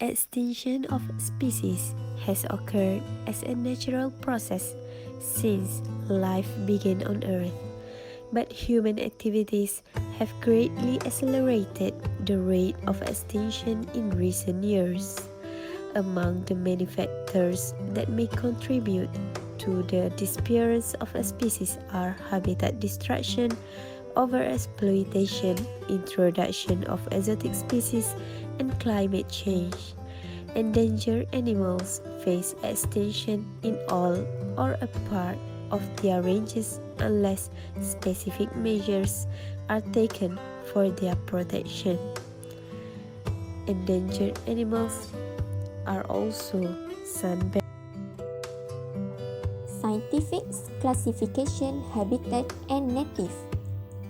extinction of species has occurred as a natural process since life began on Earth, but human activities have greatly accelerated the rate of extinction in recent years. Among the many factors that may contribute to the disappearance of a species are habitat destruction, overexploitation, introduction of exotic species, and climate change. Endangered animals face extinction in all or a part of their ranges unless specific measures are taken for their protection. Endangered animals are also sunbear. Scientific classification, habitat, and native.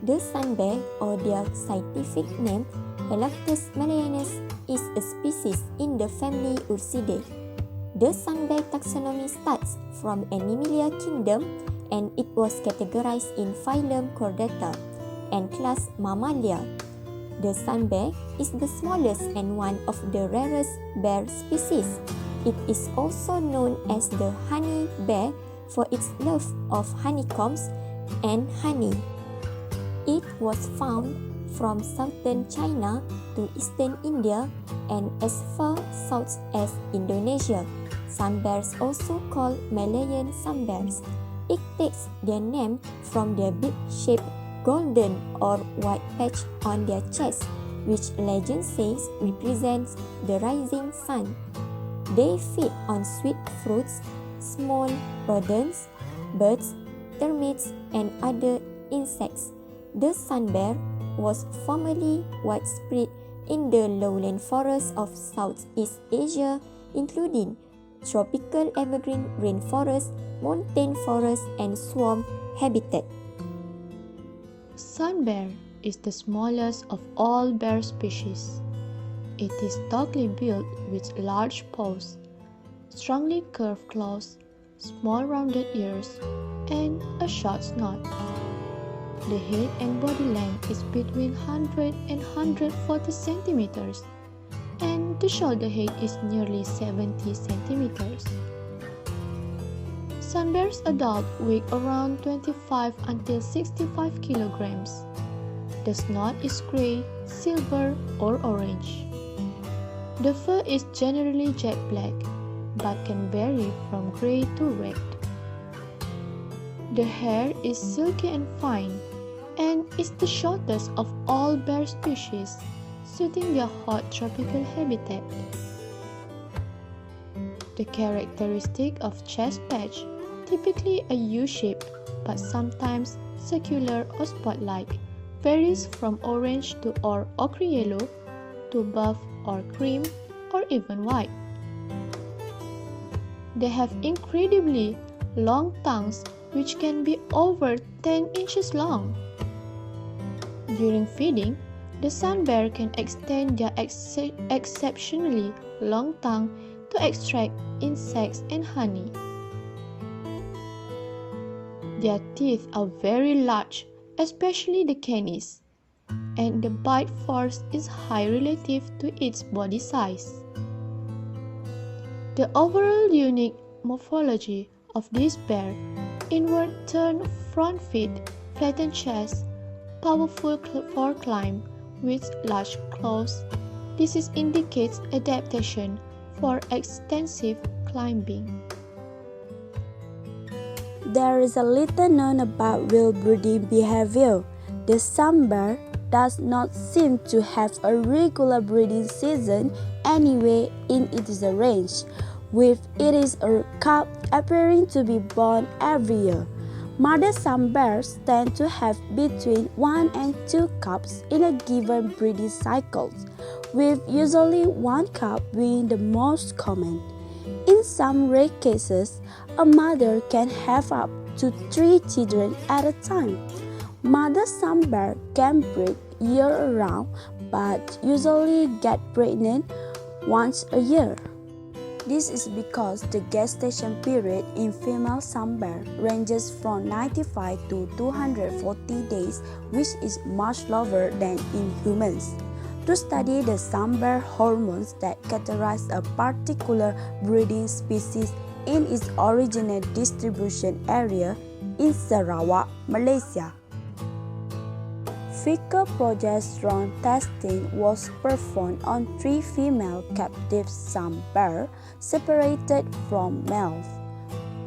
The sunbear, or their scientific name Helarctos malayanus, is a species in the family Ursidae. The sunbear taxonomy starts from Animalia kingdom and it was categorized in phylum Chordata and class Mammalia. The sunbear is the smallest and one of the rarest bear species. It is also known as the honey bear for its love of honeycombs and honey. It was found from southern China to eastern India and as far south as Indonesia. Sunbears, also called Malayan sunbears, it takes their name from their big-shaped golden or white patch on their chest, which legend says represents the rising sun. They feed on sweet fruits, small rodents, birds, termites, and other insects. The sunbear was formerly widespread in the lowland forests of Southeast Asia, including tropical evergreen rainforest, montane forest, and swamp habitat. Sunbear is the smallest of all bear species. It is stockily built with large paws, strongly curved claws, small rounded ears, and a short snout. The head and body length is between 100 and 140 centimeters, and the shoulder height is nearly 70 centimeters. Sunbear's adult weigh around 25 until 65 kilograms. The snout is gray, silver, or orange. The fur is generally jet black, but can vary from gray to red. The hair is silky and fine, and is the shortest of all bear species, suiting their hot tropical habitat. The characteristic of chest patch, typically a U-shape but sometimes circular or spot-like, varies from orange to or ochre yellow to buff or cream or even white. They have incredibly long tongues which can be over 10 inches long. During feeding, the sunbear can extend their exceptionally long tongue to extract insects and honey. Their teeth are very large, especially the canines, and the bite force is high relative to its body size. The overall unique morphology of this bear, inward turned front feet, flattened chest, powerful foreclimb with large claws. This indicates adaptation for extensive climbing. There is a little known about wheel breeding behavior. The sunbear does not seem to have a regular breeding season anywhere in its range, with its cub appearing to be born every year. Mother sunbears tend to have between 1 and 2 cubs in a given breeding cycle, with usually 1 cub being the most common. In some rare cases, a mother can have up to 3 children at a time. Mother sunbear can breed year-round but usually get pregnant once a year. This is because the gestation period in female sunbear ranges from 95 to 240 days, which is much lower than in humans. to study the SUNBEAR hormones that characterize a particular breeding species in its original distribution area in Sarawak, Malaysia. Fecal progesterone testing was performed on 3 female captive SUNBEAR separated from males.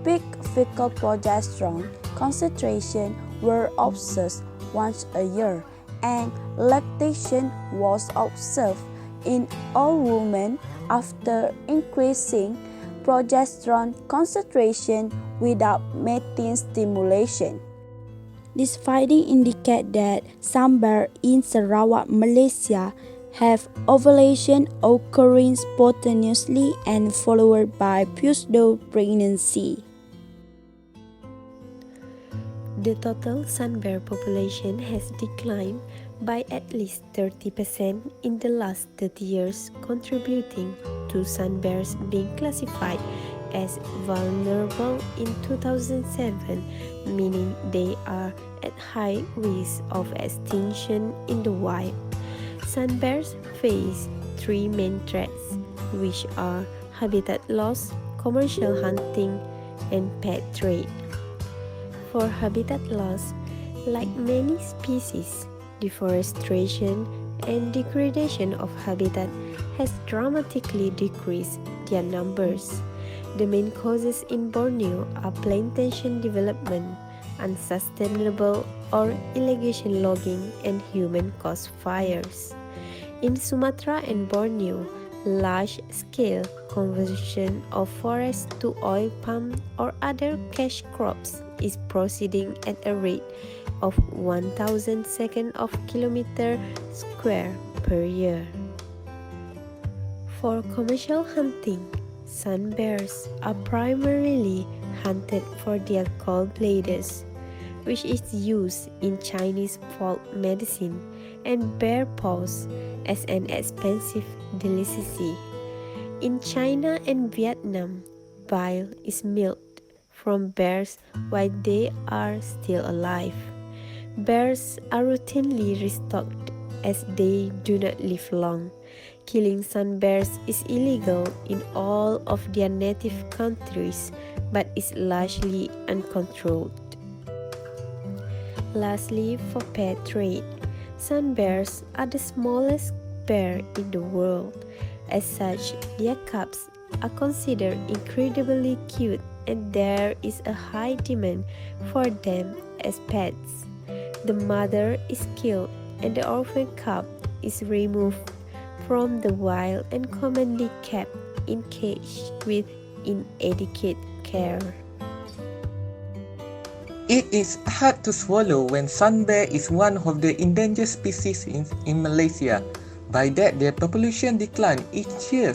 Peak fecal progesterone concentration were observed once a year, and lactation was observed in all women after increasing progesterone concentration without mating stimulation. This finding indicates that SUNBEAR in Sarawak, Malaysia have ovulation occurring spontaneously and followed by pseudo-pregnancy. The total SUNBEAR population has declined by at least 30% in the last 30 years, contributing to SUNBEARs being classified as vulnerable in 2007, meaning they are at high risk of extinction in the wild. SUNBEARs face 3 main threats, which are habitat loss, commercial hunting, and pet trade. For habitat loss, like many species, deforestation and degradation of habitat has dramatically decreased their numbers. The main causes in Borneo are plantation development, unsustainable or illegal logging, and human-caused fires. In Sumatra and Borneo, large-scale conversion of forests to oil palm or other cash crops is proceeding at a rate of 1,000 seconds of kilometer square per year. For commercial hunting, SUNBEARs are primarily hunted for their gallbladders, which is used in Chinese folk medicine, and bear paws as an expensive delicacy. In China and Vietnam, bile is milked from bears while they are still alive. Bears are routinely restocked as they do not live long. Killing SUNBEARs is illegal in all of their native countries, but is largely uncontrolled. Lastly, for pet trade, SUNBEARs are the smallest bear in the world. As such, their cubs are considered incredibly cute, and there is a high demand for them as pets. The mother is killed and the orphan cub is removed from the wild and commonly kept in cage with inadequate care. It is hard to swallow when SUNBEAR is one of the endangered species in Malaysia. By that, their population decline each year.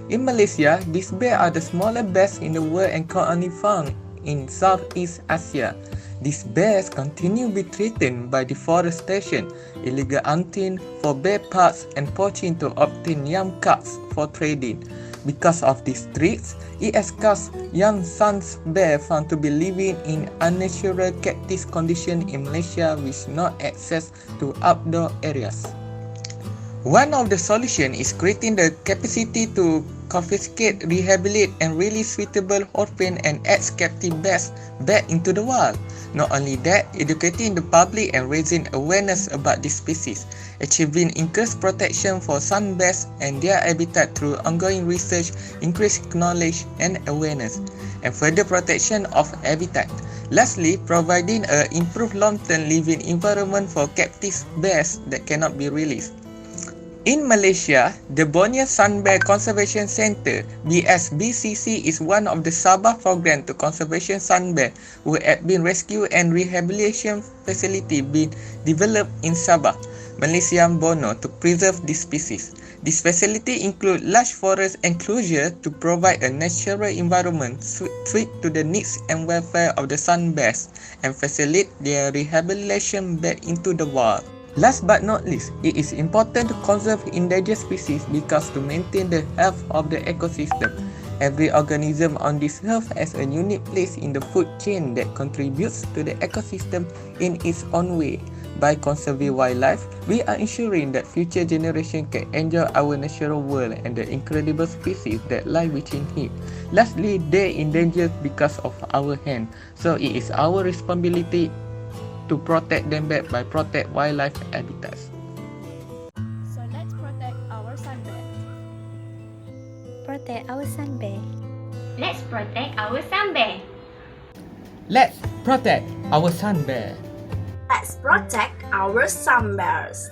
In Malaysia, these bears are the smallest bears in the world and currently found in Southeast Asia. These bears continue to be threatened by deforestation, illegal hunting for bear parts, and poaching to obtain young cubs for trading. Because of these threats, it has caused young SUNBEAR found to be living in unnatural captive conditions in Malaysia with no access to outdoor areas. One of the solutions is creating the capacity to confiscate, rehabilitate, and release suitable orphan and ex-captive bears back into the wild. Not only that, educating the public and raising awareness about this species, achieving increased protection for SUNBEARs and their habitat through ongoing research, increased knowledge and awareness, and further protection of habitat. Lastly, providing an improved long-term living environment for captive bears that cannot be released. In Malaysia, the Borneo SUNBEAR Conservation Centre (BSBCC) is one of the Sabah program to conservation SUNBEAR who have been rescue and rehabilitation facility being developed in Sabah, Malaysia and Borneo to preserve this species. This facility include large forest enclosure to provide a natural environment suited to the needs and welfare of the SUNBEARs and facilitate their rehabilitation back into the wild. Last but not least, it is important to conserve endangered species because to maintain the health of the ecosystem. Every organism on this earth has a unique place in the food chain that contributes to the ecosystem in its own way. By conserving wildlife, we are ensuring that future generations can enjoy our natural world and the incredible species that lie within it. Lastly, they endangered because of our hand, so it is our responsibility to protect them back by protect wildlife habitats. So let's protect our sun bear. Protect our sun bear. Let's protect our sun bear. Let's protect our sun bear. Let's protect our sun bears.